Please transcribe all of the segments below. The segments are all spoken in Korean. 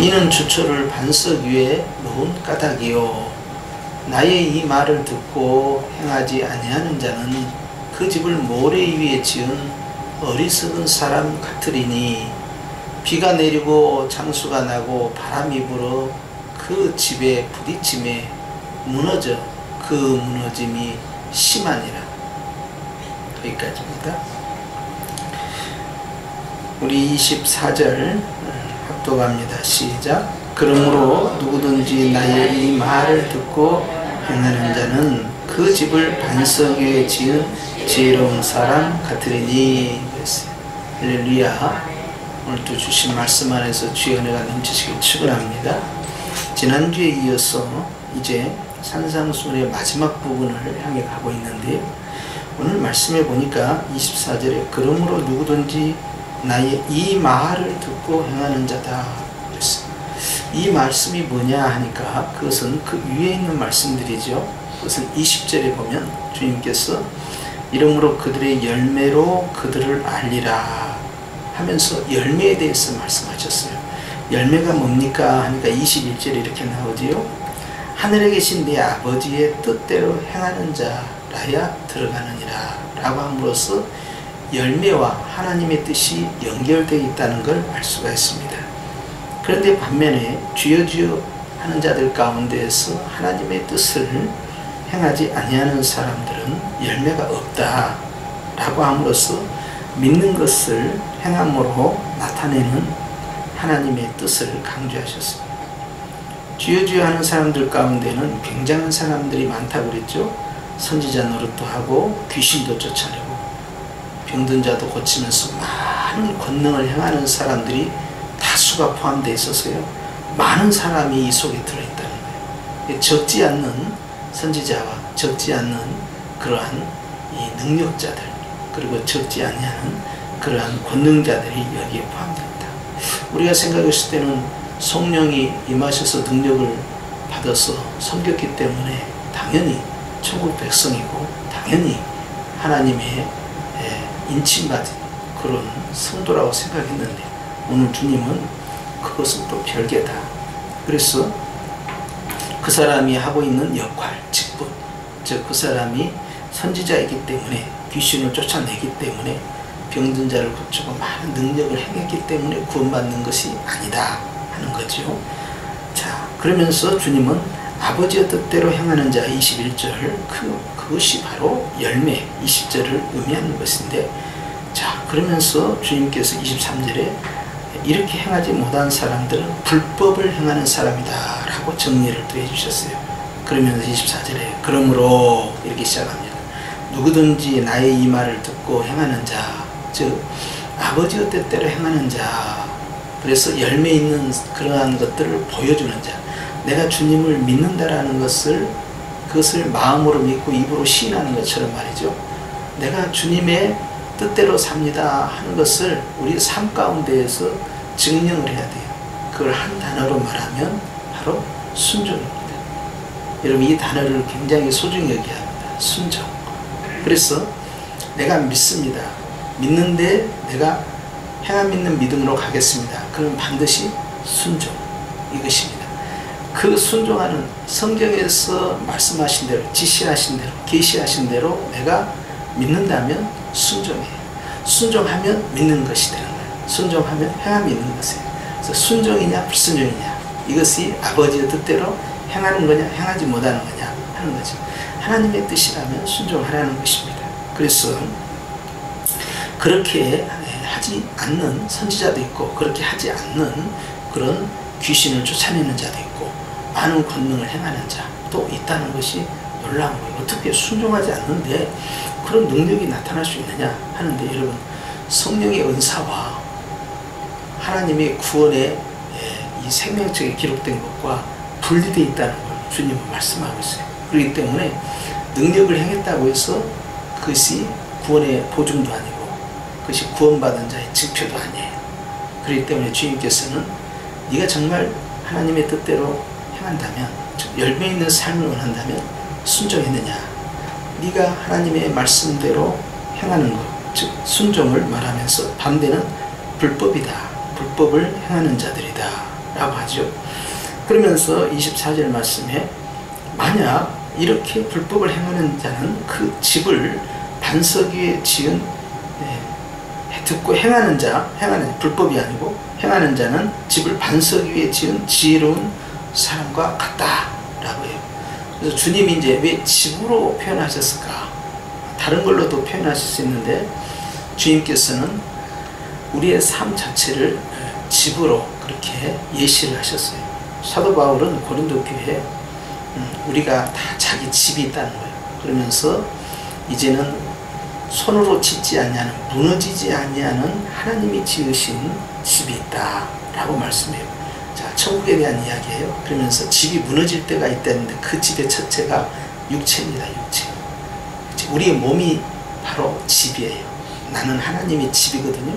이는 주초를 반석 위에 놓은 까닭이요 나의 이 말을 듣고 행하지 아니하는 자는 그 집을 모래 위에 지은 어리석은 사람 같으리니 비가 내리고 장수가 나고 바람이 불어 그 집에 부딪힘에 무너져 그 무너짐이 심하니라. 여기까지입니다. 우리 24절 합독합니다. 시작. 그러므로 누구든지 나의 이 말을 듣고 행하는 자는 그 집을 반석 위에 지은 지혜로운 사람 같으리니. 할렐루야. 오늘도 주신 말씀 안에서 주의 은혜가 넘치시길 축원합니다. 지난주에 이어서 이제 산상수훈의 마지막 부분을 향해 가고 있는데요. 오늘 말씀해 보니까 24절에 그러므로 누구든지 나의 이 말을 듣고 행하는 자다 그랬어요. 이 말씀이 뭐냐 하니까 그것은 그 위에 있는 말씀들이죠. 그것은 20절에 보면 주님께서 이러므로 그들의 열매로 그들을 알리라 하면서 열매에 대해서 말씀하셨어요. 열매가 뭡니까 하니까 21절에 이렇게 나오지요. 하늘에 계신 네 아버지의 뜻대로 행하는 자라야 들어가느니라 라고 함으로써 열매와 하나님의 뜻이 연결되어 있다는 걸 알 수가 있습니다. 그런데 반면에 주여 주여 하는 자들 가운데에서 하나님의 뜻을 행하지 아니하는 사람들은 열매가 없다 라고 함으로써 믿는 것을 행함으로 나타내는 하나님의 뜻을 강조하셨습니다. 주여 주여 하는 사람들 가운데는 굉장한 사람들이 많다고 그랬죠. 선지자 노릇도 하고 귀신도 쫓아내고 병든 자도 고치면서 많은 권능을 행하는 사람들이 다수가 포함되어 있어서요. 많은 사람이 이 속에 들어있다는 거예요. 적지 않는 선지자와 적지 않는 그러한 이 능력자들 그리고 적지 아니하는 그러한 권능자들이 여기에 포함됩니다. 우리가 생각했을 때는 성령이 임하셔서 능력을 받아서 섬겼기 때문에 당연히 천국 백성이고 당연히 하나님의 인침받은 그런 성도라고 생각했는데 오늘 주님은 그것은 또 별개다. 그래서 그 사람이 하고 있는 역할, 직분, 즉 그 사람이 선지자이기 때문에 귀신을 쫓아내기 때문에 병든 자를 고치고 많은 능력을 행했기 때문에 구원받는 것이 아니다 하는 거죠. 자, 그러면서 주님은 아버지의 뜻대로 행하는 자 21절 그것이 바로 열매 20절을 의미하는 것인데 자 그러면서 주님께서 23절에 이렇게 행하지 못한 사람들은 불법을 행하는 사람이다 라고 정리를 또 해주셨어요. 그러면서 24절에 그러므로 이렇게 시작합니다. 누구든지 나의 이 말을 듣고 행하는 자 즉 아버지의 뜻대로 행하는 자 그래서 열매 있는 그러한 것들을 보여주는 자 내가 주님을 믿는다라는 그것을 마음으로 믿고 입으로 시인하는 것처럼 말이죠. 내가 주님의 뜻대로 삽니다 하는 것을 우리 삶 가운데에서 증명을 해야 돼요. 그걸 한 단어로 말하면 바로 순종입니다. 여러분 이 단어를 굉장히 소중히 여겨야 합니다. 순종. 그래서 내가 믿습니다. 믿는데 내가 행함 있는 믿음으로 가겠습니다. 그럼 반드시 순종 이것입니다. 그 순종하는 성경에서 말씀하신 대로 지시하신 대로 계시하신 대로 내가 믿는다면 순종해요. 순종하면 믿는 것이 되는 거예요. 순종하면 행함이 있는 것이에요. 그래서 순종이냐 불순종이냐 이것이 아버지의 뜻대로 행하는 거냐 행하지 못하는 거냐 하는 거죠. 하나님의 뜻이라면 순종하라는 것입니다. 그래서 그렇게 하지 않는 선지자도 있고 그렇게 하지 않는 그런 귀신을 쫓아내는 자도 있고 많은 권능을 행하는 자도 있다는 것이 놀라운 거예요. 어떻게 순종하지 않는데 그런 능력이 나타날 수 있느냐 하는데 여러분 성령의 은사와 하나님의 구원의 이 생명책에 기록된 것과 분리되어 있다는 걸 주님은 말씀하고 있어요. 그렇기 때문에 능력을 행했다고 해서 그것이 구원의 보증도 아니고 그것이 구원받은 자의 증표도 아니에요. 그렇기 때문에 주님께서는 네가 정말 하나님의 뜻대로 행한다면 즉 열매 있는 삶을 원한다면 순종했느냐 네가 하나님의 말씀대로 행하는 것 즉 순종을 말하면서 반대는 불법이다 불법을 행하는 자들이다 라고 하죠. 그러면서 24절 말씀에 만약 이렇게 불법을 행하는 자는 그 집을 반석 위에 지은 듣고 행하는 불법이 아니고 행하는 자는 집을 반석 위에 지은 지혜로운 사람과 같다 라고 해요. 그래서 주님이 이제 왜 집으로 표현하셨을까? 다른 걸로도 표현하실 수 있는데 주님께서는 우리의 삶 자체를 집으로 그렇게 예시를 하셨어요. 사도 바울은 고린도 교회에 우리가 다 자기 집이 있다는 거예요. 그러면서 이제는 손으로 짓지 아니하는, 무너지지 아니하는 하나님이 지으신 집이 있다 라고 말씀해요. 자, 천국에 대한 이야기예요. 그러면서 집이 무너질 때가 있다는데 그 집의 첫째가 육체입니다. 육체. 우리의 몸이 바로 집이에요. 나는 하나님의 집이거든요.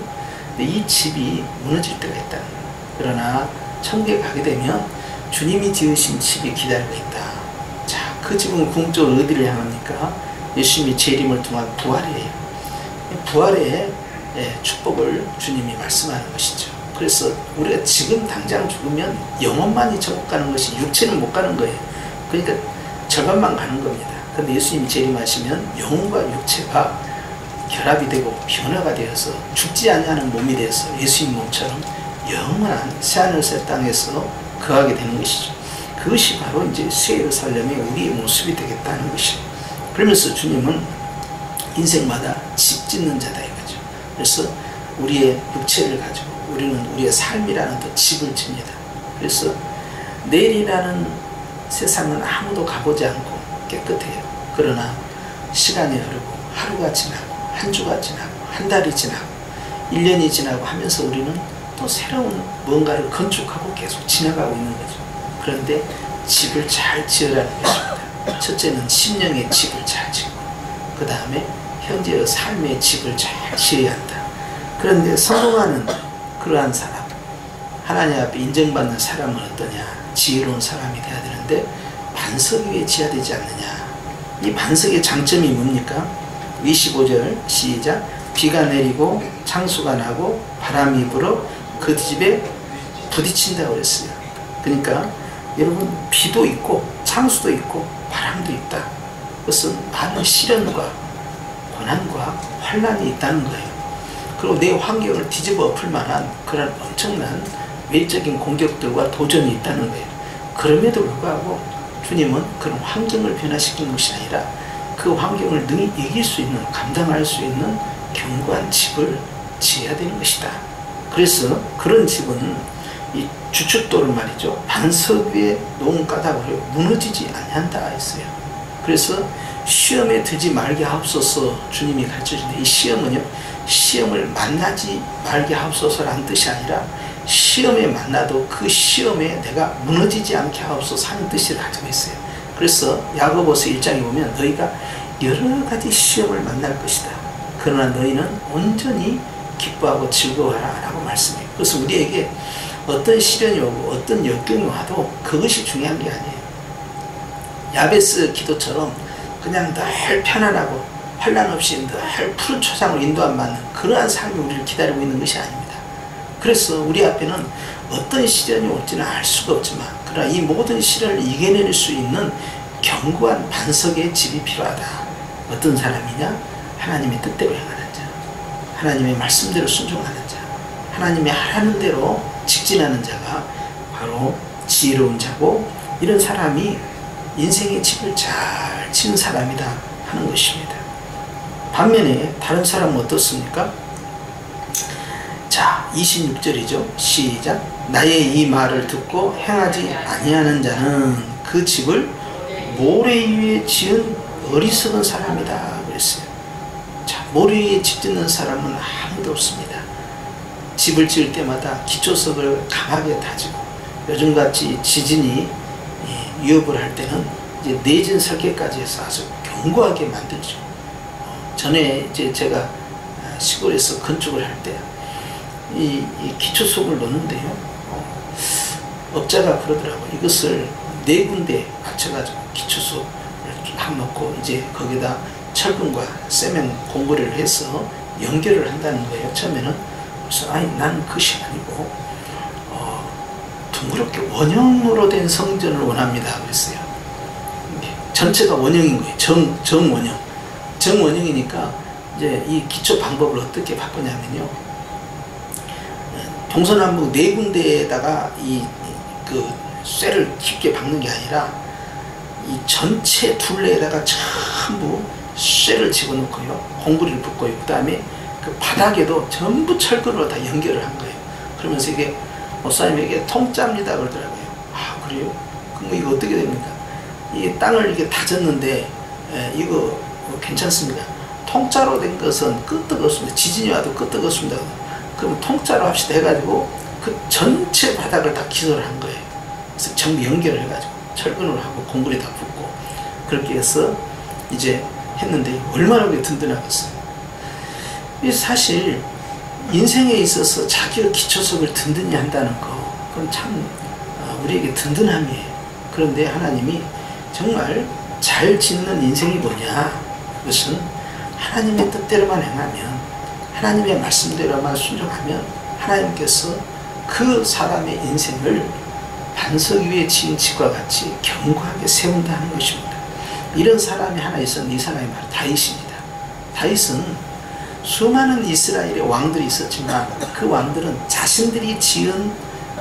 근데 이 집이 무너질 때가 있다는 거예요. 그러나 천국에 가게 되면 주님이 지으신 집이 기다리고 있다. 자, 그 집은 궁극적으로 어디를 향합니까? 예수님이 재림을 통한 부활이에요. 부활의 축복을 주님이 말씀하는 것이죠. 그래서 우리가 지금 당장 죽으면 영혼만이 천국 가는 것이 육체는 못 가는 거예요. 그러니까 절반만 가는 겁니다. 그런데 예수님이 재림하시면 영혼과 육체가 결합이 되고 변화가 되어서 죽지 아니하는 몸이 되어서 예수님 몸처럼 영원한 새하늘 새 땅에서 거하게 되는 것이죠. 그것이 바로 이제 새 예루살렘의 우리의 모습이 되겠다는 것이죠. 그러면서 주님은 인생마다 집 짓는 자다 이거죠. 그래서 우리의 육체를 가지고 우리는 우리의 삶이라는 또 집을 집니다. 그래서 내일이라는 세상은 아무도 가보지 않고 깨끗해요. 그러나 시간이 흐르고 하루가 지나고 한 주가 지나고 한 달이 지나고 1년이 지나고 하면서 우리는 또 새로운 뭔가를 건축하고 계속 지나가고 있는 거죠. 그런데 집을 잘 지으라는 것입니다. 첫째는 심령의 집을 잘 짓고 그 다음에 현재의 삶의 집을 잘 지어야 한다. 그런데 성공하는 그러한 사람, 하나님 앞에 인정받는 사람은 어떠냐? 지혜로운 사람이 돼야 되는데 반석 위에 지어야 되지 않느냐? 이 반석의 장점이 뭡니까? 25절 시작. 비가 내리고 창수가 나고 바람이 불어 그 집에 부딪힌다고 그랬어요. 그러니까 여러분 비도 있고 창수도 있고 바람도 있다. 그것은 많은 시련과 고난과 환난이 있다는 거예요. 그리고 내 환경을 뒤집어 엎을 만한 그런 엄청난 외적인 공격들과 도전이 있다는 거예요. 그럼에도 불구하고 주님은 그런 환경을 변화시키는 것이 아니라 그 환경을 능히 이길 수 있는, 감당할 수 있는 견고한 집을 지어야 되는 것이다. 그래서 그런 집은 이 주춧돌을 말이죠. 반석 위에 놓은 까닭으로 무너지지 아니한다 했어요. 그래서 시험에 들지 말게 하옵소서 주님이 가르쳐주는데 이 시험은요. 시험을 만나지 말게 하옵소서라는 뜻이 아니라 시험에 만나도 그 시험에 내가 무너지지 않게 하옵소서 하는 뜻을 가지고 있어요. 그래서 야고보서 1장에 보면 너희가 여러 가지 시험을 만날 것이다. 그러나 너희는 온전히 기뻐하고 즐거워하라 라고 말씀해요. 그래서 우리에게 어떤 시련이 오고 어떤 역경이 와도 그것이 중요한 게 아니에요. 야베스 기도처럼 그냥 늘 편안하고 환난 없이 늘 푸른 초장을 인도 안 받는 그러한 삶이 우리를 기다리고 있는 것이 아닙니다. 그래서 우리 앞에는 어떤 시련이 올지는 알 수가 없지만 그러나 이 모든 시련을 이겨낼 수 있는 견고한 반석의 집이 필요하다. 어떤 사람이냐? 하나님의 뜻대로 행하는 자, 하나님의 말씀대로 순종하는 자, 하나님의 하라는 대로 직진하는 자가 바로 지혜로운 자고 이런 사람이 인생의 집을 잘 지은 사람이다 하는 것입니다. 반면에 다른 사람은 어떻습니까? 자, 26절이죠. 시작. 나의 이 말을 듣고 행하지 아니하는 자는 그 집을 모래 위에 지은 어리석은 사람이다 그랬어요. 자, 모래 위에 집 짓는 사람은 아무도 없습니다. 집을 지을 때마다 기초석을 강하게 다지고 요즘같이 지진이 위협을 할 때는 이제 내진 설계까지 해서 아주 견고하게 만들죠. 전에 이제 제가 시골에서 건축을 할 때 이 기초석을 놓는데요. 업자가 그러더라고요. 이것을 4군데 맞춰가지고 기초석을 한 놓고 이제 거기다 철근과 세멘 공고리를 해서 연결을 한다는 거예요. 처음에는 그래서 아니 난 그것이 아니고 둥그렇게 원형으로 된 성전을 원합니다 그랬어요. 전체가 원형인 거예요. 정원형. 정원형이니까 이제 이 기초 방법을 어떻게 바꾸냐면요. 동서남북 네 군데에다가 그 쇠를 깊게 박는 게 아니라 이 전체 둘레에다가 전부 쇠를 집어넣고요. 공구리를 붓고요. 그 다음에 그 바닥에도 전부 철근으로 다 연결을 한 거예요. 그러면서 이게 목사님에게 통짜입니다 그러더라고요. 아 그래요? 그럼 이거 어떻게 됩니까? 이 땅을 이게 다졌는데 이거 괜찮습니다. 통짜로 된 것은 끄떡 없습니다. 지진이 와도 끄떡 없습니다. 그럼 통짜로 합시다 해가지고 그 전체 바닥을 다 기소를 한 거예요. 그래서 전부 연결을 해가지고 철근을 하고 공구리 다 붓고 그렇게 해서 이제 했는데 얼마나 그게 든든하겠어요. 사실 인생에 있어서 자기의 기초석을 든든히 한다는 거 그건 참 우리에게 든든함이에요. 그런데 하나님이 정말 잘 짓는 인생이 뭐냐, 그것은 하나님의 뜻대로만 행하면, 하나님의 말씀대로만 순종하면 하나님께서 그 사람의 인생을 반석 위에 지은 집과 같이 견고하게 세운다는 것입니다. 이런 사람이 하나 있었는데 이 사람이 바로 다윗입니다. 다윗은 수많은 이스라엘의 왕들이 있었지만 그 왕들은 자신들이 지은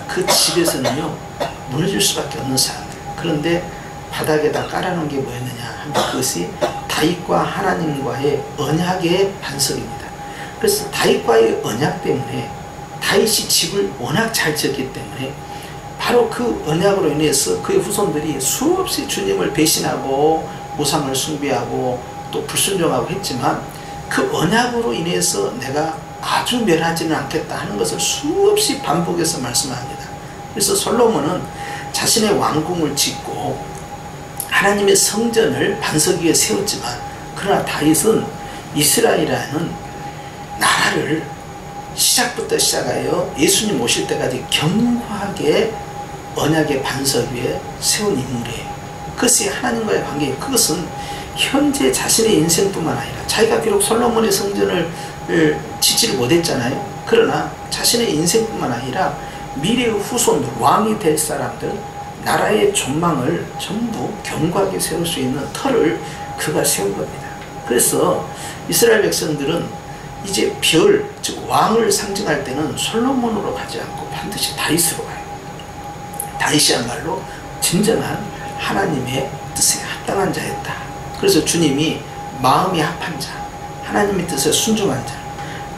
그 집에서는요 무너질 수밖에 없는 사람들. 그런데 바닥에다 깔아놓은 게 뭐였느냐 하면 그것이 다윗과 하나님과의 언약의 반석입니다. 그래서 다윗과의 언약 때문에 다윗이 집을 워낙 잘 지었기 때문에 바로 그 언약으로 인해서 그의 후손들이 수없이 주님을 배신하고 우상을 숭배하고 또 불순종하고 했지만 그 언약으로 인해서 내가 아주 멸하지는 않겠다 하는 것을 수없이 반복해서 말씀합니다. 그래서 솔로몬은 자신의 왕궁을 짓고 하나님의 성전을 반석 위에 세웠지만 그러나 다윗은 이스라엘이라는 나라를 시작부터 시작하여 예수님 오실 때까지 견고하게 언약의 반석 위에 세운 인물이에요. 그것이 하나님과의 관계예요. 그것은 현재 자신의 인생뿐만 아니라 자기가 비록 솔로몬의 성전을 짓지를 못했잖아요. 그러나 자신의 인생뿐만 아니라 미래의 후손들, 왕이 될 사람들, 나라의 전망을 전부 견고하게 세울 수 있는 터를 그가 세운 겁니다. 그래서 이스라엘 백성들은 이제 별, 즉 왕을 상징할 때는 솔로몬으로 가지 않고 반드시 다윗으로 가요. 다윗이야말로 진정한 하나님의 뜻에 합당한 자였다. 그래서 주님이 마음이 합한 자, 하나님의 뜻에 순종한 자.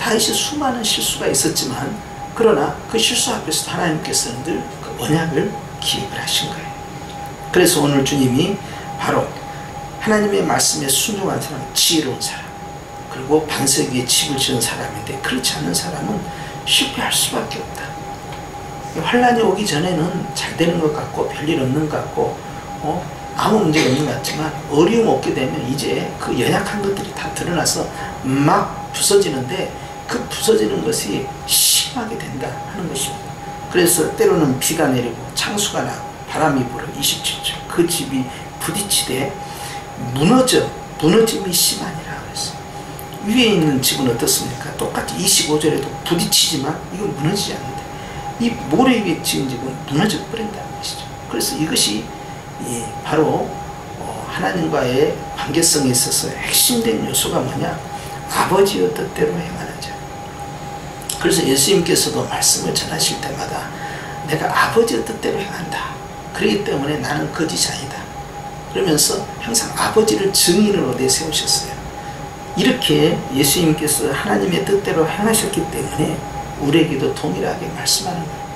다윗이 수많은 실수가 있었지만 그러나 그 실수 앞에서 하나님께서는 늘 그 언약을 기획을 하신 거예요. 그래서 오늘 주님이 바로 하나님의 말씀에 순종한 사람, 지혜로운 사람, 그리고 반석 위에 집을 지은 사람인데 그렇지 않은 사람은 실패할 수밖에 없다. 환란이 오기 전에는 잘 되는 것 같고 별일 없는 것 같고 아무 문제가 없는 것 같지만 어려움 없게 되면 이제 그 연약한 것들이 다 드러나서 막 부서지는데 그 부서지는 것이 심하게 된다 하는 것입니다. 그래서 때로는 비가 내리고 창수가 나고 바람이 불어 27초 그 집이 부딪히되 무너짐이 심하니라 그랬어요. 위에 있는 집은 어떻습니까? 똑같이 25절에도 부딪히지만 이건 무너지지 않는다. 이 모래 위에 지은 집은 무너져 버린다는 것이죠. 그래서 이것이 바로 하나님과의 관계성에 있어서 핵심된 요소가 뭐냐? 아버지의 뜻대로 행하는 자. 그래서 예수님께서도 말씀을 전하실 때마다 내가 아버지의 뜻대로 행한다. 그렇기 때문에 나는 거짓이 아니다. 그러면서 항상 아버지를 증인으로 내세우셨어요. 이렇게 예수님께서 하나님의 뜻대로 행하셨기 때문에 우리에게도 동일하게 말씀하는 거예요.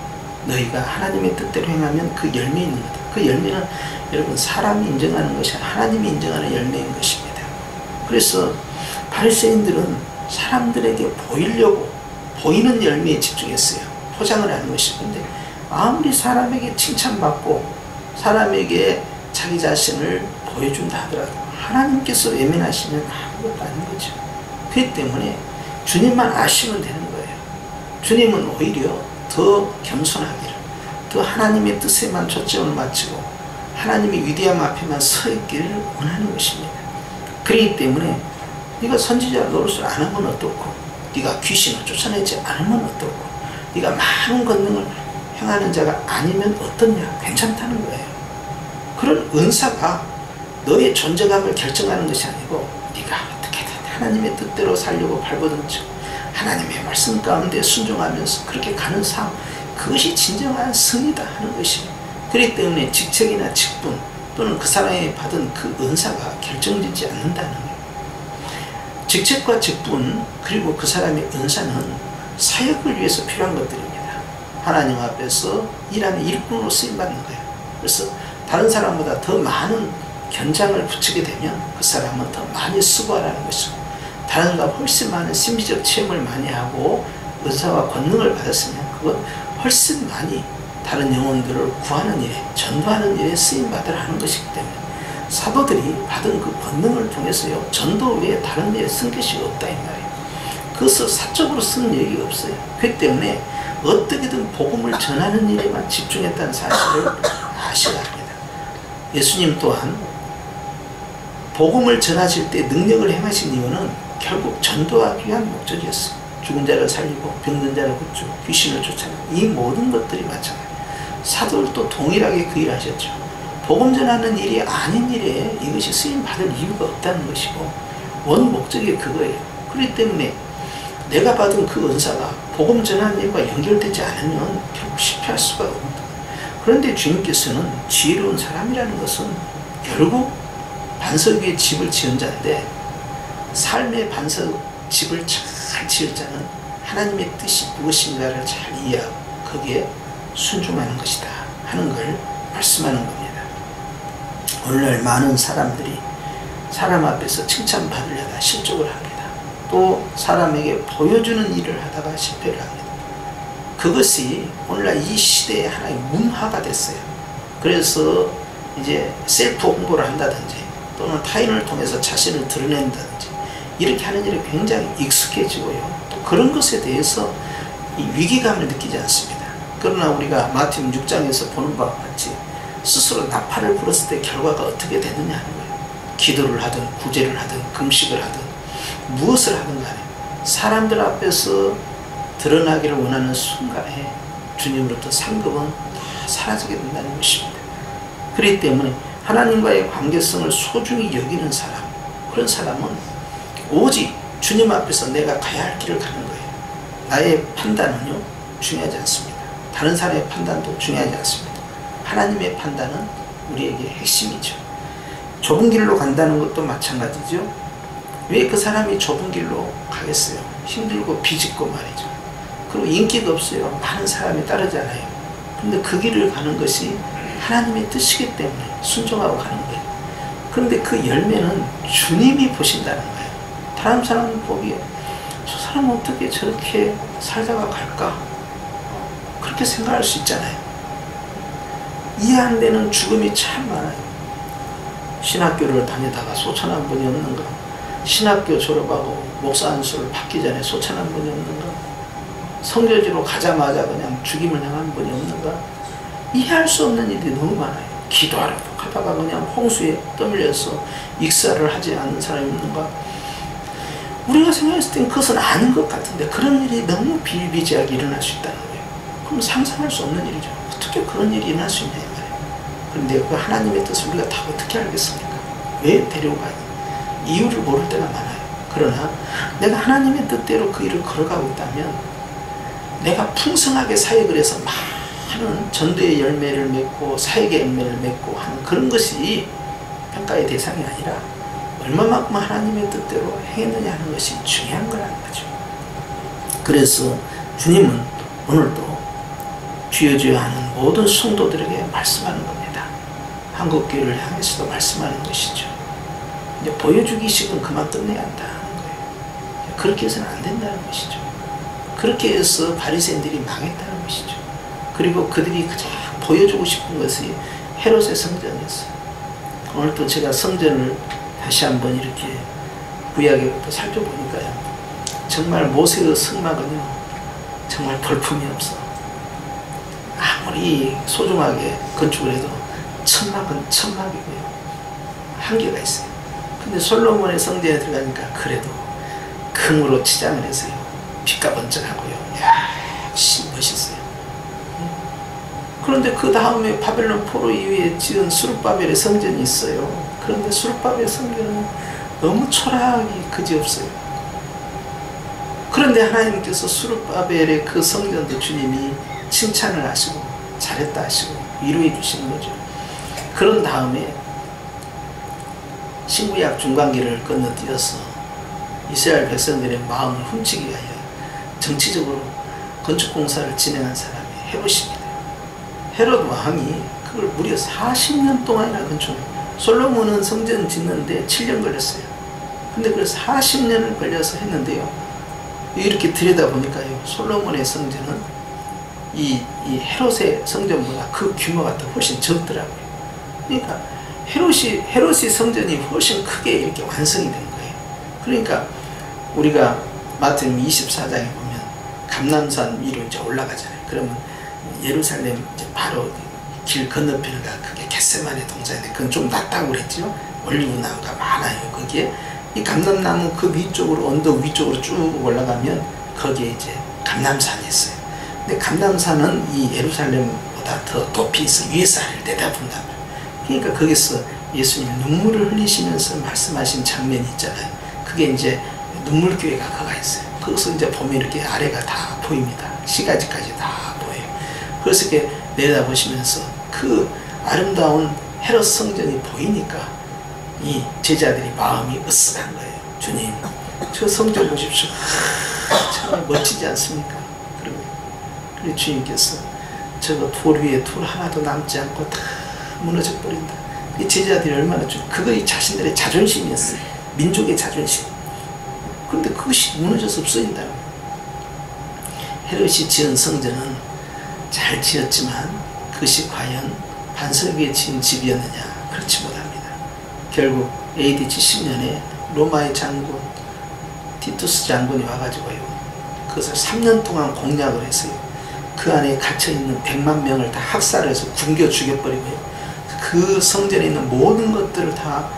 너희가 하나님의 뜻대로 행하면 그 열매 있는 거다. 그 열매는 여러분 사람이 인정하는 것이 아니라 하나님이 인정하는 열매인 것입니다. 그래서 바리새인들은 사람들에게 보이려고 보이는 열매에 집중했어요. 포장을 하는 것이. 근데 아무리 사람에게 칭찬받고 사람에게 자기 자신을 보여준다 하더라도 하나님께서 외면하시면 아무것도 아닌 거죠. 그렇기 때문에 주님만 아시면 되는 거예요. 주님은 오히려 더 겸손하기를, 더 하나님의 뜻에만 초점을 맞추고 하나님의 위대함 앞에만 서 있기를 원하는 것입니다. 그렇기 때문에 네가 선지자 노릇을 안 하면 어떻고, 네가 귀신을 쫓아내지 않으면 어떻고, 네가 많은 권능을 행하는 자가 아니면 어떻냐? 괜찮다는 거예요. 그런 은사가 너의 존재감을 결정하는 것이 아니고 네가 어떻게든 하나님의 뜻대로 살려고 발버둥쳐 하나님의 말씀 가운데 순종하면서 그렇게 가는 삶, 그것이 진정한 승리다 하는 것이에요. 그렇기 때문에 직책이나 직분 또는 그 사람이 받은 그 은사가 결정되지 않는다는 거예요. 직책과 직분 그리고 그 사람의 은사는 사역을 위해서 필요한 것들입니다. 하나님 앞에서 일하는 일꾼으로 쓰임받는 거예요. 그래서 다른 사람보다 더 많은 견장을 붙이게 되면 그 사람은 더 많이 수고하라는 것이고, 다른 사람보다 훨씬 많은 심리적 체험을 많이 하고 은사와 권능을 받았으면 그건 훨씬 많이 다른 영혼들을 구하는 일에, 전도하는 일에 쓰임받으라는 것이기 때문에 사도들이 받은 그 권능을 통해서요, 전도 외에 다른 일에 쓴 것이 없다 이 말이에요. 그것을 사적으로 쓰는 얘기가 없어요. 그렇기 때문에 어떻게든 복음을 전하는 일에만 집중했다는 사실을 아셔야 합니다. 예수님 또한 복음을 전하실 때 능력을 행하신 이유는 결국 전도하기 위한 목적이었어요. 죽은 자를 살리고 병든 자를 고치고 귀신을 쫓아내고 이 모든 것들이 마찬가지예요. 사도들도 동일하게 그 일을 하셨죠. 복음 전하는 일이 아닌 일에 이것이 쓰임받을 이유가 없다는 것이고 원 목적이 그거예요. 그렇기 때문에 내가 받은 그 은사가 복음 전하는 일과 연결되지 않으면 결국 실패할 수가 없습니다. 그런데 주님께서는 지혜로운 사람이라는 것은 결국 반석 위에 집을 지은 자인데, 삶의 반석 집을 잘 지을 자는 하나님의 뜻이 무엇인가를 잘 이해하고 거기에 순종하는 것이다 하는 걸 말씀하는 겁니다. 오늘날 많은 사람들이 사람 앞에서 칭찬받으려다 실족을 합니다. 또 사람에게 보여주는 일을 하다가 실패를 합니다. 그것이 오늘날 이 시대의 하나의 문화가 됐어요. 그래서 이제 셀프 홍보를 한다든지 또는 타인을 통해서 자신을 드러낸다든지 이렇게 하는 일이 굉장히 익숙해지고요. 또 그런 것에 대해서 이 위기감을 느끼지 않습니다. 그러나 우리가 마태복음 6장에서 보는 바와 같이 스스로 나팔을 불었을 때 결과가 어떻게 되느냐 하는 거예요. 기도를 하든 구제를 하든 금식을 하든 무엇을 하든 간에 사람들 앞에서 드러나기를 원하는 순간에 주님으로부터 상급은 다 사라지게 된다는 것입니다. 그렇기 때문에 하나님과의 관계성을 소중히 여기는 사람, 그런 사람은 오직 주님 앞에서 내가 가야 할 길을 가는 거예요. 나의 판단은요 중요하지 않습니다. 다른 사람의 판단도 중요하지 않습니다. 하나님의 판단은 우리에게 핵심이죠. 좁은 길로 간다는 것도 마찬가지죠. 왜 그 사람이 좁은 길로 가겠어요? 힘들고 비집고 말이죠. 그리고 인기가 없어요. 많은 사람이 따르잖아요. 근데 그 길을 가는 것이 하나님의 뜻이기 때문에 순종하고 가는 거예요. 그런데 그 열매는 주님이 보신다는 거예요. 다른 사람은 보기에 저 사람은 어떻게 저렇게 살다가 갈까? 그렇게 생각할 수 있잖아요. 이해 안 되는 죽음이 참 많아요. 신학교를 다니다가 소천한 분이 없는가? 신학교 졸업하고 목사 안수를 받기 전에 소천한 분이 없는가? 성교지로 가자마자 그냥 죽임을 당한 분이 없는가? 이해할 수 없는 일이 너무 많아요. 기도하려고 하다가 그냥 홍수에 떠밀려서 익사를 하지 않는 사람이 없는가? 우리가 생각했을 땐 그것은 아닌 것 같은데 그런 일이 너무 비일비재하게 일어날 수 있다는 거예요. 그럼 상상할 수 없는 일이죠. 어떻게 그런 일이 일어날 수 있냐 이 말이에요. 그런데 그 하나님의 뜻을 우리가 다 어떻게 알겠습니까? 왜 데려가요? 이유를 모를 때가 많아요. 그러나 내가 하나님의 뜻대로 그 일을 걸어가고 있다면 내가 풍성하게 사역을 해서 많은 전도의 열매를 맺고 사역의 열매를 맺고 하는 그런 것이 평가의 대상이 아니라 얼마만큼 하나님의 뜻대로 행했느냐 하는 것이 중요한 거라는 거죠. 그래서 주님은 오늘도 주여 주여 하는 모든 성도들에게 말씀하는 겁니다. 한국교회를 향해서도 말씀하는 것이죠. 이제 보여주기식은 그만 끝내야 한다는 거예요. 그렇게 해서는 안 된다는 것이죠. 그렇게 해서 바리새인들이 망했다는 것이죠. 그리고 그들이 가장 보여주고 싶은 것이 헤롯의 성전이었어요. 오늘 또 제가 성전을 다시 한번 이렇게 구약에부터 살펴보니까요, 정말 모세의 성막은요 정말 볼품이 없어. 아무리 소중하게 건축을 해도 천막은 천막이고요 한계가 있어요. 근데 솔로몬의 성전에 들어가니까 그래도 금으로 치장을 해서요 빛과 번쩍하고요, 야, 역시 멋있어요. 그런데 그 다음에 바벨론 포로 이후에 지은 수룹바벨의 성전이 있어요. 그런데 수룹바벨 성전은 너무 초라하기 그지없어요. 그런데 하나님께서 수룹바벨의 그 성전도 주님이 칭찬을 하시고 잘했다 하시고 위로해 주시는 거죠. 그런 다음에 신구약 중간기를 건너뛰어서 이스라엘 백성들의 마음을 훔치기 위하여 정치적으로 건축공사를 진행한 사람이 헤롯입니다. 헤롯 왕이 그걸 무려 40년 동안이나 건축해요. 솔로몬은 성전 짓는데 7년 걸렸어요. 근데 그걸 40년을 걸려서 했는데요. 이렇게 들여다보니까요, 솔로몬의 성전은 이 헤롯의 성전보다 그 규모가 더 훨씬 적더라고요. 그러니까 헤롯이 성전이 훨씬 크게 이렇게 완성이 된 거예요. 그러니까 우리가 마태복음 24장에 보면 감람산 위로 이제 올라가잖아요. 그러면 예루살렘 이제 바로 길 건너편가 그게 겟세마네 동산인데 그건 좀 낮다고 그랬죠. 올리브 나무가 많아요. 거기에 이 감람나무 그 위쪽으로 언덕 위쪽으로 쭉 올라가면 거기에 이제 감람산이 있어요. 근데 감람산은 이 예루살렘보다 더 높이 있어 위에서 아래를 내다본단 말이에요. 그러니까 거기서 예수님 눈물을 흘리시면서 말씀하신 장면이 있잖아요. 그게 이제 눈물교회가 거가 있어요. 거기서 이제 보면 이렇게 아래가 다 보입니다. 시가지까지 다 보여요. 그래서 이렇게 내다보시면서 그 아름다운 헤롯 성전이 보이니까 이 제자들이 마음이 으쓱한 거예요. 주님, 저 성전 보십시오. 정말 멋지지 않습니까? 그리고 주님께서 저거 돌 위에 돌 하나도 남지 않고 다 무너져 버린다. 이 제자들이 얼마나 그거 자신들의 자존심이었어요. 민족의 자존심. 그런데 그것이 무너져서 없어진다. 헤롯이 지은 성전은 잘 지었지만 그것이 과연 반석 위에 지은 집이었느냐? 그렇지 못합니다. 결국 AD 70년에 로마의 장군 티투스 장군이 와가지고요, 그것을 3년 동안 공략을 했어요. 그 안에 갇혀있는 100만 명을 다 학살해서 굶겨 죽여버리고요, 그 성전에 있는 모든 것들을 다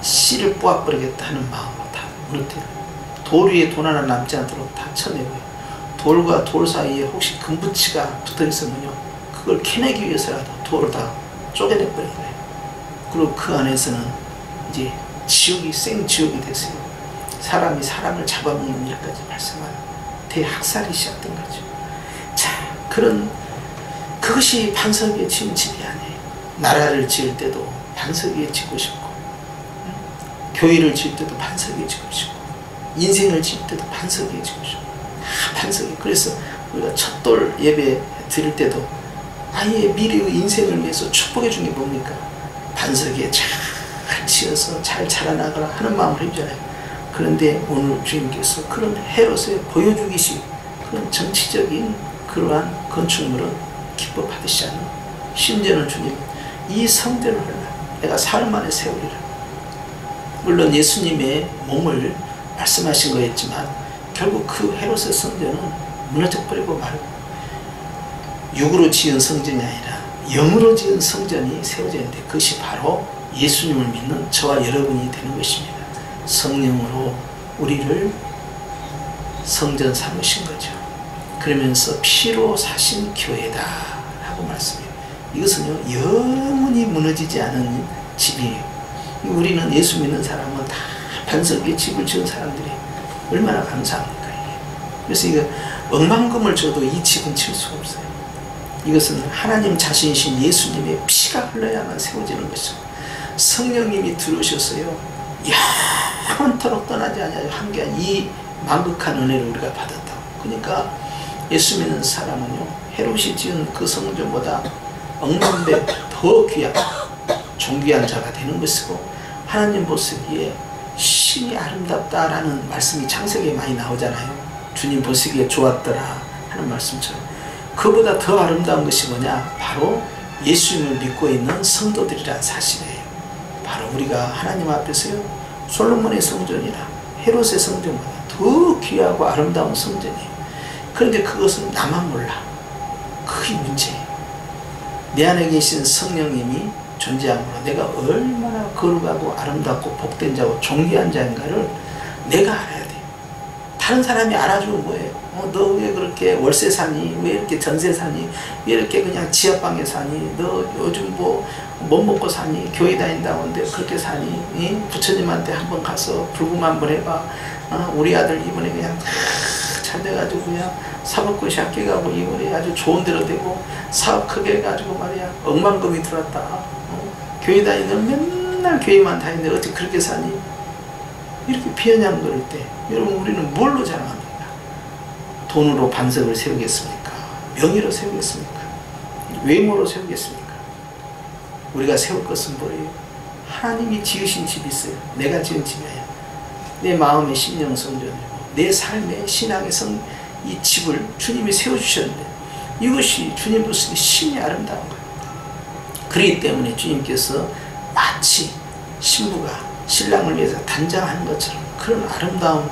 씨를 뽑아버리겠다는 마음으로 다 무너뜨려요. 돌 위에 돌 하나 남지 않도록 다 쳐내고요, 돌과 돌 사이에 혹시 금붙이가 붙어있으면요, 그걸 캐내기 위해서라도 돌을 다 쪼개내버린 거예요. 그리고 그 안에서는 이제 지옥이 생지옥이 됐어요. 사람이 사람을 잡아먹는 일까지 발생하는 대학살이 시작된 거죠. 자, 그것이 반석 위에 지은 집이 아니에요. 나라를 지을 때도 반석 위에 짓고 싶고, 교회를 지을 때도 반석 위에 짓고 싶고, 인생을 지을 때도 반석 위에 짓고 싶고, 다 반석 위에. 그래서 우리가 첫돌 예배 드릴 때도 아예 미래의 인생을 위해서 축복해 준 게 뭡니까? 반석 위에 잘 지어서 잘 자라나가라 하는 마음을 해주잖아요. 그런데 오늘 주님께서 그런 헤롯에 보여주기식 그런 정치적인 그러한 건축물은 기뻐 받으시지 않는, 심지어는 주님 이 성전을 내가 사흘 만에 세우리라. 물론 예수님의 몸을 말씀하신 거였지만 결국 그 헤롯의 성전은 무너져버리고 말고 육으로 지은 성전이 아니라 영으로 지은 성전이 세워져 있는데 그것이 바로 예수님을 믿는 저와 여러분이 되는 것입니다. 성령으로 우리를 성전 삼으신 거죠. 그러면서 피로 사신 교회다 라고 말씀해요. 이것은요, 영원히 무너지지 않은 집이에요. 우리는 예수 믿는 사람은 다 반석 위에 집을 지은 사람들이 얼마나 감사합니까? 그래서 이거 억만금을 줘도 이 집은 칠 수가 없어요. 이것은 하나님 자신이신 예수님의 피가 흘러야만 세워지는 것이죠. 성령님이 들어오셨어요. 영원토록 떠나지 않아요. 함께한 이 만극한 은혜를 우리가 받았다고. 그러니까 예수 믿는 사람은요, 헤롯이 지은 그 성전보다 억만 배 더 귀한 존귀한 자가 되는 것이고, 하나님 보시기에 신이 아름답다라는 말씀이 창세기에 많이 나오잖아요. 주님 보시기에 좋았더라 하는 말씀처럼 그보다 더 아름다운 것이 뭐냐? 바로 예수님을 믿고 있는 성도들이란 사실이에요. 바로 우리가 하나님 앞에서요, 솔로몬의 성전이나 헤롯의 성전보다 더 귀하고 아름다운 성전이에요. 그런데 그것은 나만 몰라. 그게 문제예요. 내 안에 계신 성령님이 존재함으로 내가 얼마나 거룩하고 아름답고 복된 자고 존귀한 자인가를 내가 알아야 돼요. 다른 사람이 알아주면 뭐예요? 너 왜 그렇게 월세 사니? 왜 이렇게 전세 사니? 왜 이렇게 그냥 지하방에 사니? 너 요즘 뭐 먹고 사니? 교회 다닌다는데 그렇게 사니? 부처님한테 한번 가서 불금 한번 해봐. 우리 아들 이번에 그냥 잘 돼가지고 그냥 사법고시 합격하고 이번에 아주 좋은 데로 되고 사업 크게 해가지고 말이야 억만금이 들었다. 교회 다니는 맨날 교회만 다니는데 어떻게 그렇게 사니? 이렇게 비아냥거릴 때 여러분 우리는 뭘로 자랑합니까? 돈으로 반석을 세우겠습니까? 명의로 세우겠습니까? 외모로 세우겠습니까? 우리가 세울 것은 뭐예요? 하나님이 지으신 집이 있어요. 내가 지은 집이 아니야. 내 마음의 심령 성전이고 내 삶의 신앙의 이 집을 주님이 세워주셨는데 이것이 주님 보시기에 심히 아름다운 거예요. 그렇기 때문에 주님께서 마치 신부가 신랑을 위해서 단장하는 것처럼 그런 아름다운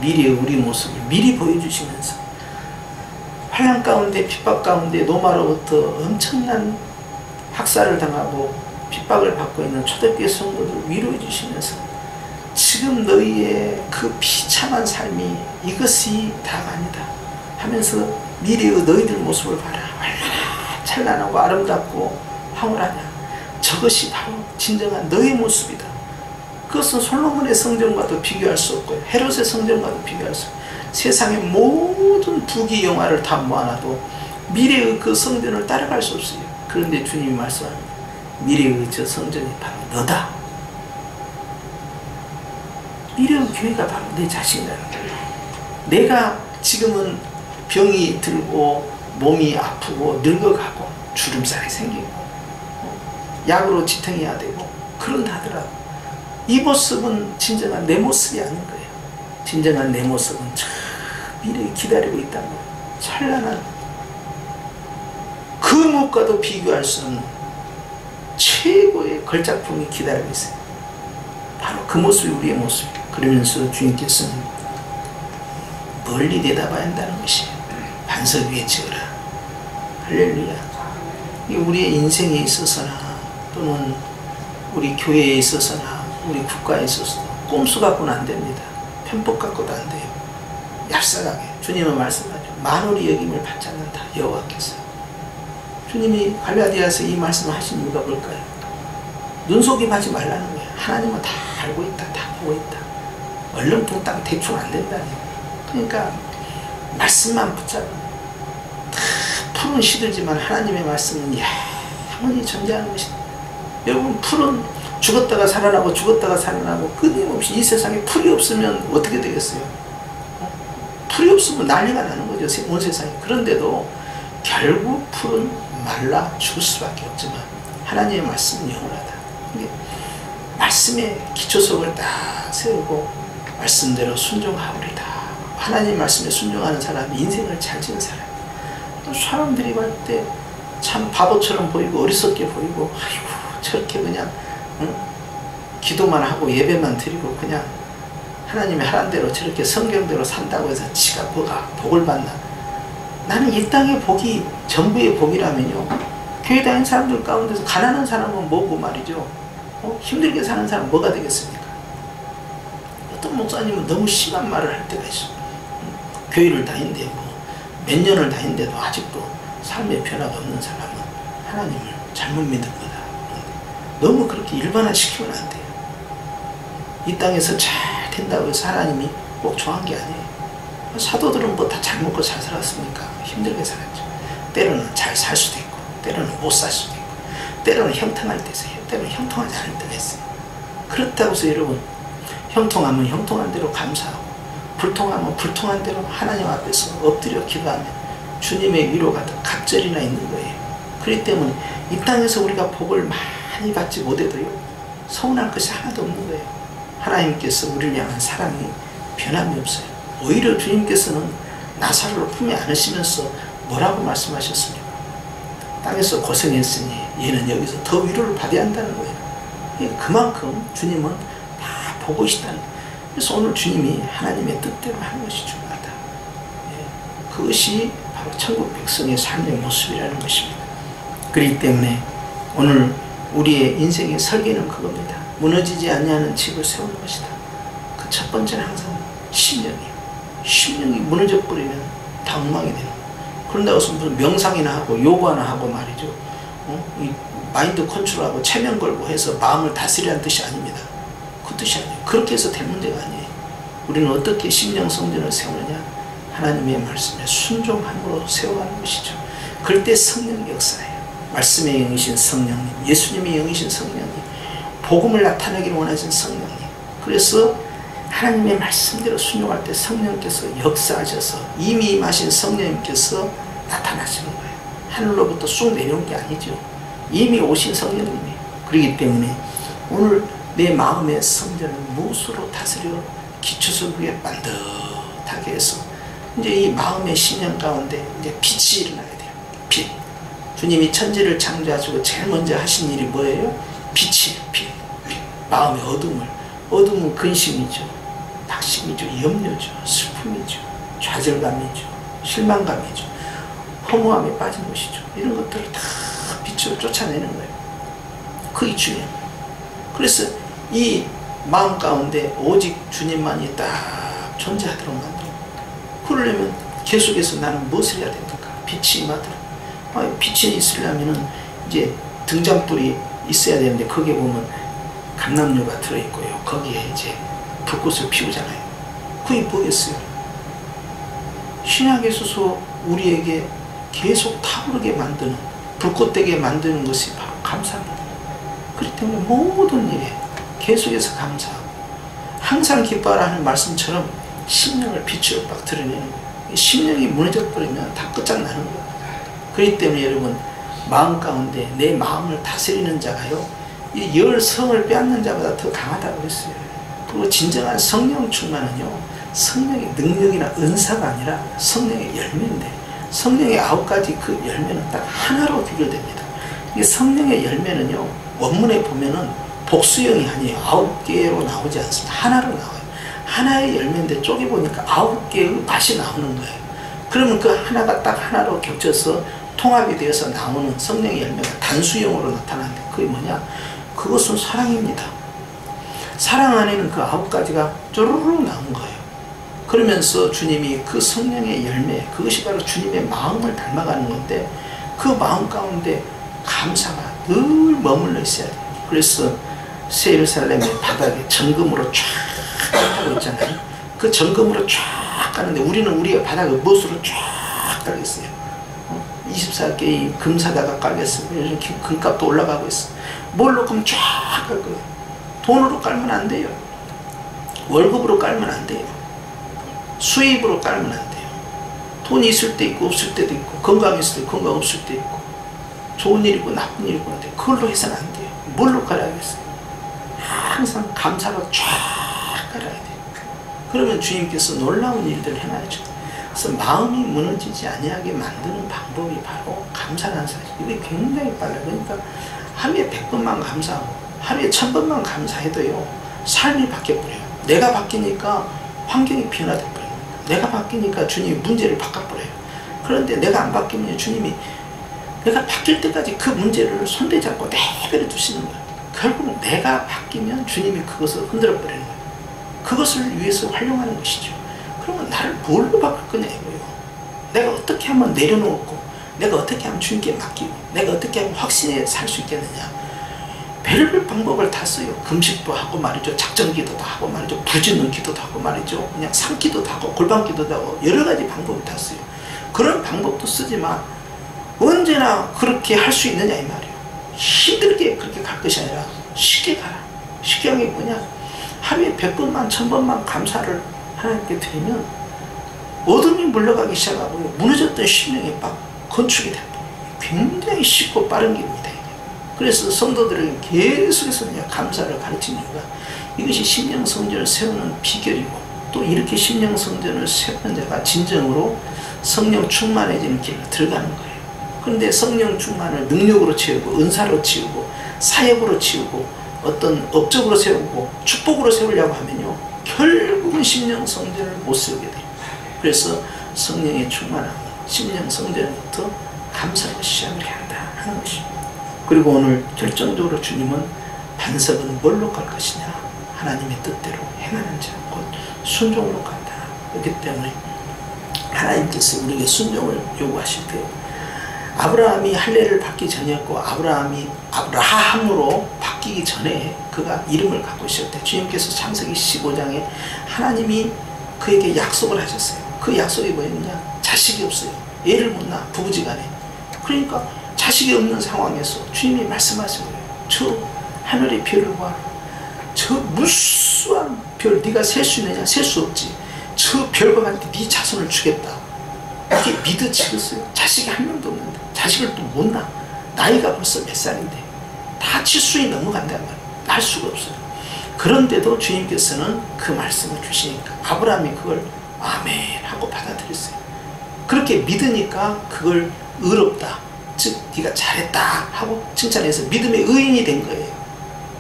미래의 우리 모습을 미리 보여주시면서 환난 가운데 핍박 가운데 노마로부터 엄청난 학살을 당하고 핍박을 받고 있는 초대교회 성도들을 위로해 주시면서 지금 너희의 그 비참한 삶이 이것이 다가 아니다 하면서 미래의 너희들 모습을 봐라. 얼마나 찬란하고 아름답고 황홀하냐. 저것이 바로 진정한 너의 모습이다. 그것은 솔로몬의 성전과도 비교할 수 없고 헤롯의 성전과도 비교할 수 없고 세상의 모든 부귀 영화를 다 모아놔도 미래의 그 성전을 따라갈 수 없어요. 그런데 주님이 말씀합니다. 미래의 저 성전이 바로 너다. 미래의 교회가 바로 내 자신이라는 거예요. 내가 지금은 병이 들고 몸이 아프고 늙어가고 주름살이 생기고 약으로 지탱해야 되고 그런다 하더라도 이 모습은 진정한 내 모습이 아닌 거예요. 진정한 내 모습은 저 미래에 기다리고 있다는 거예요. 찬란한 그 무엇과도 비교할 수 없는 최고의 걸작품이 기다리고 있어요. 바로 그 모습이 우리의 모습이에요. 그러면서 주님께서는 멀리 내다봐야 한다는 것이에요. 반석 위에 지어라. 할렐루야. 우리의 인생에 있어서나 또는 우리 교회에 있어서나 우리 국가에 있어서도 꼼수 갖고는 안 됩니다. 편법 갖고도 안 돼요. 얍삭하게 주님은 말씀하죠. 만월이 여김을 받지 않는다. 여호와께서. 주님이 갈라디아서 이 말씀을 하신 이유가 뭘까요? 눈속임하지 말라는 거예요. 하나님은 다 알고 있다. 다 보고 있다. 얼렁뚱땅 대충 안 된다는 거예요. 그러니까 말씀만 붙잡으면 다 풀은 시들지만 하나님의 말씀은 영원히 존재하는 것이다. 여러분 풀은 죽었다가 살아나고 죽었다가 살아나고 끊임없이 이 세상에 풀이 없으면 어떻게 되겠어요? 풀이 없으면 난리가 나는 거죠. 온 세상에. 그런데도 결국 풀은 말라 죽을 수밖에 없지만 하나님의 말씀은 영원하다. 말씀의 기초석을 딱 세우고 말씀대로 순종하오리다. 하나님 말씀에 순종하는 사람이 인생을 잘 지는 사람. 또 사람들이 볼 때 참 바보처럼 보이고 어리석게 보이고 아이고 저렇게 그냥 기도만 하고 예배만 드리고 그냥 하나님이 하라는 대로 저렇게 성경대로 산다고 해서 지가 뭐가 복을 받나. 나는 이 땅의 복이 전부의 복이라면요 교회 다니는 사람들 가운데서 가난한 사람은 뭐고 말이죠. 힘들게 사는 사람은 뭐가 되겠습니까? 어떤 목사님은 너무 심한 말을 할 때가 있어. 교회를 다니는데 뭐 몇 년을 다니는데도 아직도 삶의 변화가 없는 사람은 하나님을 잘못 믿은 거다. 너무 그렇게 일반화시키면 안 돼요. 이 땅에서 잘 된다고 해서 하나님이 꼭 좋아한 게 아니에요. 사도들은 뭐 다 잘 먹고 잘 살았습니까? 힘들게 살았죠. 때로는 잘 살 수도 있고 때로는 못 살 수도 있고 때로는 형통할 때 있어요. 때로는 형통하지 않을 때가 있어요. 그렇다고 해서 여러분 형통하면 형통한 대로 감사하고 불통하면 불통한 대로 하나님 앞에서 엎드려 기도하면 주님의 위로가 더 갑절이나 있는 거예요. 그렇기 때문에 이 땅에서 우리가 복을 많이 받지 못해도요 서운할 것이 하나도 없는 거예요. 하나님께서 우리를 향한 사랑이 변함이 없어요. 오히려 주님께서는 나사로를 품에 안으시면서 뭐라고 말씀하셨습니까? 땅에서 고생했으니 얘는 여기서 더 위로를 받아야 한다는 거예요. 그만큼 주님은 다 보고 계시다는 거예요. 그래서 오늘 주님이 하나님의 뜻대로 하는 것이 중요하다. 그것이 바로 천국 백성의 삶의 모습이라는 것입니다. 그렇기 때문에 오늘 우리의 인생의 설계는 그겁니다. 무너지지 않냐는 집을 세우는 것이다. 그 첫 번째는 항상 신령이에요. 심령이 무너져 버리면 다 엉망이 되는 거예요. 그런다고 해서 무슨 명상이나 하고 요가 하나 하고 말이죠. 이 마인드 컨트롤하고 체면 걸고 해서 마음을 다스리라는 뜻이 아닙니다. 그 뜻이 아니에요. 그렇게 해서 될 문제가 아니에요. 우리는 어떻게 심령 성전을 세우느냐? 하나님의 말씀에 순종함으로 세워가는 것이죠. 그럴 때 성령의 역사예요. 말씀의 영이신 성령님, 예수님의 영이신 성령님, 복음을 나타내기를 원하신 성령님. 그래서 하나님의 말씀대로 순종할 때 성령께서 역사하셔서 이미 임하신 성령님께서 나타나시는 거예요. 하늘로부터 쑥 내려온 게 아니죠. 이미 오신 성령님이에요. 그렇기 때문에 오늘 내 마음의 성전을 무엇으로 다스려 기초석 위에 반듯하게 해서 이제 이 마음의 심령 가운데 이제 빛이 일어나야 돼요. 빛. 주님이 천지를 창조하시고 제일 먼저 하신 일이 뭐예요? 빛이에요. 빛. 마음의 어둠은 근심이죠. 낙심이죠. 염려죠. 슬픔이죠. 좌절감이죠. 실망감이죠. 허무함에 빠진 것이죠. 이런 것들을 다 빛으로 쫓아내는 거예요. 그게 중요해요. 그래서 이 마음 가운데 오직 주님만이 딱 존재하도록 만들어요. 그러려면 계속해서 나는 무엇을 해야 됩니까? 빛이 임하도록. 빛이 있으려면 이제 등잔불이 있어야 되는데 거기에 보면 감람류가 들어있고요. 거기에 이제 불꽃을 피우잖아요. 그게 뭐겠어요? 신약에 있어서 우리에게 계속 타오르게 만드는, 불꽃되게 만드는 것이 바로 감사입니다. 그렇기 때문에 모든 일에 계속해서 감사하고 항상 기뻐하라 하는 말씀처럼 심령을 빛으로 막 드러내는 거예요. 심령이 무너져 버리면 다 끝장나는 거예요. 그렇기 때문에 여러분, 마음 가운데 내 마음을 다스리는 자가요, 이 열 성을 빼앗는 자보다 더 강하다고 했어요. 그리고 진정한 성령 충만은요, 성령의 능력이나 은사가 아니라 성령의 열매인데, 성령의 9가지 그 열매는 딱 하나로 귀결됩니다. 이 성령의 열매는요, 원문에 보면은 복수형이 아니에요. 9개로 나오지 않습니다. 하나로 나와요. 하나의 열매인데 쪼개보니까 9개의 맛이 나오는 거예요. 그러면 그 하나가 딱 하나로 겹쳐서 통합이 되어서 나오는 성령의 열매가 단수형으로 나타나는데 그게 뭐냐? 그것은 사랑입니다. 사랑 안에는 그 9가지가 쪼르르 나온 거예요. 그러면서 주님이 그 성령의 열매, 그것이 바로 주님의 마음을 닮아가는 건데, 그 마음 가운데 감사가 늘 머물러 있어야 돼요. 그래서 새 예루살렘의 바닥에 정금으로 쫙 하고 있잖아요. 그 정금으로 쫙 가는데 우리는 우리의 바닥을 무엇으로 쫙 깔겠어요? 24개의 금사다가 깔겠어요. 요즘 금값도 올라가고 있어. 뭘로 그럼 쫙 깔 거예요. 돈으로 깔면 안 돼요. 월급으로 깔면 안 돼요. 수입으로 깔면 안 돼요. 돈이 있을 때 있고 없을 때도 있고, 건강이 있을 때 있고 건강 없을 때 있고, 좋은 일이고 나쁜 일이고 한데 그걸로 해서는 안 돼요. 뭘로 깔아야겠어요? 항상 감사로 쫙 깔아야 돼요. 그러면 주님께서 놀라운 일들을 해놔야죠. 그래서 마음이 무너지지 아니하게 만드는 방법이 바로 감사라는 사실. 이게 굉장히 빨라요. 그러니까 하루에 100번만 감사하고 하루에 1000번만 감사해도요, 삶이 바뀌어버려요. 내가 바뀌니까 환경이 변화돼버려요. 내가 바뀌니까 주님이 문제를 바꿔버려요. 그런데 내가 안 바뀌면 주님이 내가 바뀔 때까지 그 문제를 손대잡고 내버려 두시는 거예요. 결국은 내가 바뀌면 주님이 그것을 흔들어 버리는 거예요. 그것을 위해서 활용하는 것이죠. 그러면 나를 뭘로 바꿀 거냐 이거예요. 내가 어떻게 하면 내려놓고, 내가 어떻게 하면 주님께 맡기고, 내가 어떻게 하면 확신에 살 수 있겠느냐. 별별 방법을 다 써요. 금식도 하고 말이죠. 작정기도도 하고 말이죠. 부짓는 기도도 하고 말이죠. 그냥 산기도도 하고 골방기도도 하고 여러 가지 방법을 다 써요. 그런 방법도 쓰지만 언제나 그렇게 할 수 있느냐 이 말이에요. 힘들게 그렇게 갈 것이 아니라 쉽게 가라. 쉽게 하는 게 뭐냐? 하루에 100번만 1000번만 감사를 하나님께 드리면 어둠이 물러가기 시작하고 무너졌던 심령이 막 건축이 됩니다. 굉장히 쉽고 빠른 길입니다. 그래서 성도들에게 계속해서 그냥 감사를 가르치는 이유가 이것이 심령 성전을 세우는 비결이고, 또 이렇게 심령 성전을 세우는 자가 진정으로 성령 충만해지는 길을 들어가는 거예요. 그런데 성령 충만을 능력으로 채우고 은사로 채우고 사역으로 채우고 어떤 업적으로 세우고 축복으로 세우려고 하면요, 결국은 심령 성전을 못 세우게 돼요. 그래서 성령의 충만함, 심령 성전부터 감사로 시작을 해야 한다 하는 것입니다. 그리고 오늘 결정적으로 주님은 반석은 뭘로 깔 것이냐? 하나님의 뜻대로 행하는 자, 곧 순종으로 간다. 그렇기 때문에 하나님께서 우리에게 순종을 요구하실 때요, 아브라함이 할례를 받기 전이었고 아브라함이 아브라함으로 바뀌기 전에 그가 이름을 갖고 있을 때 주님께서 창세기 15장에 하나님이 그에게 약속을 하셨어요. 그 약속이 뭐였냐? 자식이 없어요. 애를 못 낳아, 부부지간에. 그러니까 자식이 없는 상황에서 주님이 말씀하신 거예요. 저 하늘의 별을 봐라. 저 무수한 별, 네가 셀 수 있느냐? 셀 수 없지. 저 별과 같이 네 자손을 주겠다. 이게 믿어지겠어요? 자식이 한 명도 없는데 자식을 또 못 낳아. 나이가 벌써 몇 살인데 다 70이 넘어간단 말이에요. 날 수가 없어요. 그런데도 주님께서는 그 말씀을 주시니까 아브라함이 그걸 아멘 하고 받아들였어요. 그렇게 믿으니까 그걸 의롭다, 즉 네가 잘했다 하고 칭찬해서 믿음의 의인이 된 거예요.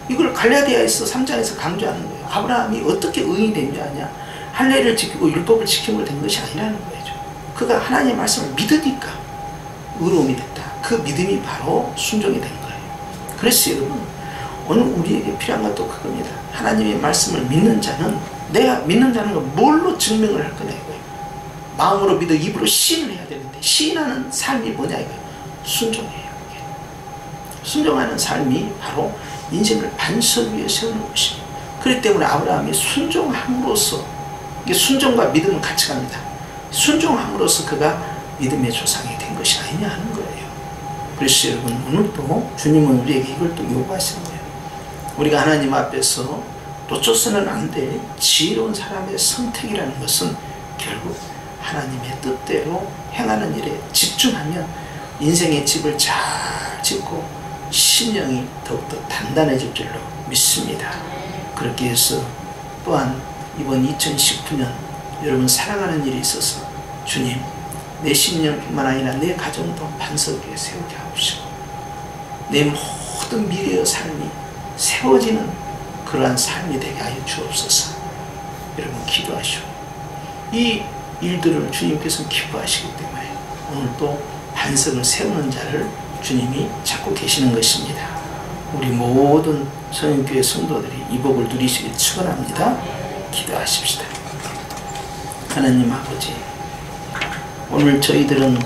이걸 갈라디아에서 3장에서 강조하는 거예요. 아브라함이 어떻게 의인이 된 줄 아냐? 할례를 지키고 율법을 지킴으로 된 것이 아니라는 거죠. 그가 하나님의 말씀을 믿으니까 의로움이 됐다. 그 믿음이 바로 순종이 된 거예요. 그래서 여러분, 오늘 우리에게 필요한 것도 그겁니다. 하나님의 말씀을 믿는 자는, 내가 믿는 자는 건 뭘로 증명을 할 거냐 이거예요. 마음으로 믿어 입으로 시인을 해야 되는데, 시인하는 삶이 뭐냐 이거예요. 순종이에요. 순종하는 삶이 바로 인생을 반석 위에 세우는 것입니다. 그렇기 때문에 아브라함이 순종함으로써, 이게 순종과 믿음은 같이 갑니다. 순종함으로써 그가 믿음의 조상이 된 것이 아니냐 하는 거예요. 그래서 여러분, 오늘도 주님은 우리에게 이걸 또 요구하시는 거예요. 우리가 하나님 앞에서 놓쳐서는 안 될 지혜로운 사람의 선택이라는 것은 결국 하나님의 뜻대로 행하는 일에 집중하면 인생의 집을 잘 짓고 신령이 더욱더 단단해질 줄로 믿습니다. 그렇게 해서 또한 이번 2019년 여러분 살아가는 일에 있어서 주님, 내 신령뿐만 아니라 내 가정도 반석 위에 세우게 하옵시고 내 모든 미래의 삶이 세워지는 그러한 삶이 되게 하여 주옵소서. 여러분 기도하시오. 이 일들을 주님께서 기뻐하시기 때문에 오늘 또 반석을 세우는 자를 주님이 찾고 계시는 것입니다. 우리 모든 성인교회 성도들이 이 복을 누리시길 축원합니다. 기도하십시다. 하나님 아버지, 오늘 저희들은